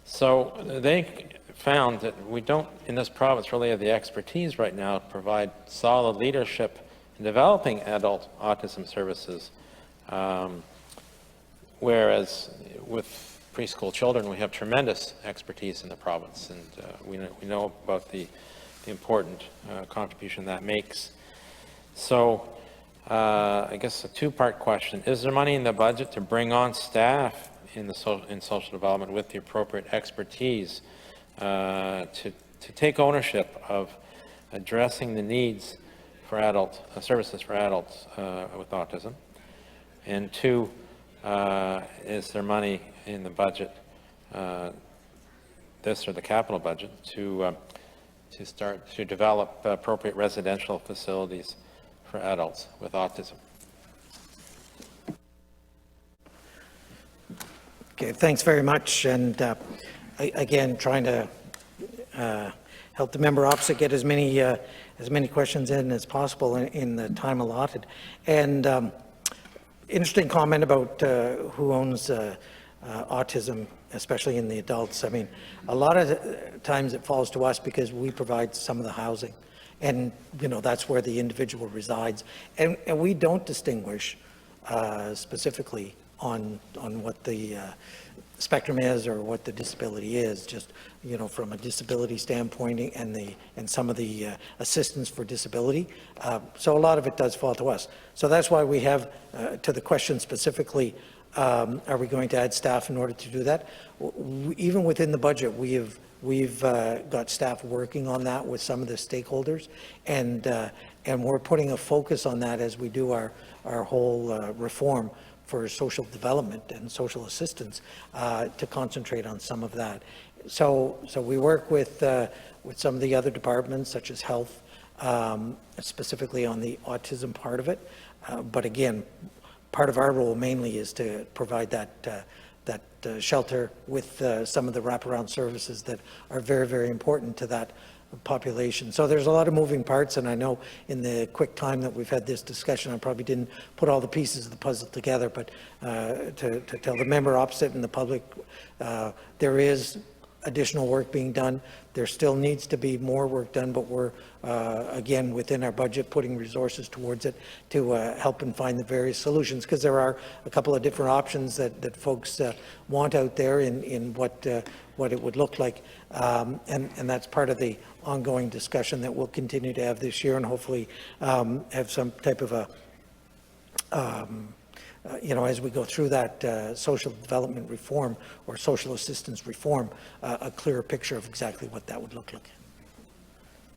So they found that we don't, in this province, really have the expertise right now to provide solid leadership in developing adult autism services, whereas with preschool children, we have tremendous expertise in the province, and we know about the important contribution that makes. So I guess a two-part question. Is there money in the budget to bring on staff in social development with the appropriate expertise to take ownership of addressing the needs for adult services for adults with autism? And two, is there money in the budget, this or the capital budget, to start to develop appropriate residential facilities for adults with autism? Okay, thanks very much. And again, trying to help the member opposite get as many questions in as possible in the time allotted. And interesting comment about who owns autism, especially in the adults. I mean, a lot of times it falls to us because we provide some of the housing, and that's where the individual resides, and we don't distinguish specifically on what the spectrum is or what the disability is, just from a disability standpoint and some of the assistance for disability. So a lot of it does fall to us. So that's why we have, to the question specifically, are we going to add staff in order to do that? Even within the budget, we've got staff working on that with some of the stakeholders, and we're putting a focus on that as we do our whole reform for social development and social assistance to concentrate on some of that. So we work with some of the other departments, such as health, specifically on the autism part of it. But again, part of our role mainly is to provide that shelter with some of the wraparound services that are very, very important to that population. So there's a lot of moving parts, and I know in the quick time that we've had this discussion, I probably didn't put all the pieces of the puzzle together, but to tell the member opposite and the public, there is additional work being done. There still needs to be more work done, but we're, again, within our budget, putting resources towards it to help and find the various solutions, because there are a couple of different options that folks want out there in what it would look like. And that's part of the ongoing discussion that we'll continue to have this year, and hopefully have some type of a as we go through that social development reform or social assistance reform, a clearer picture of exactly what that would look like.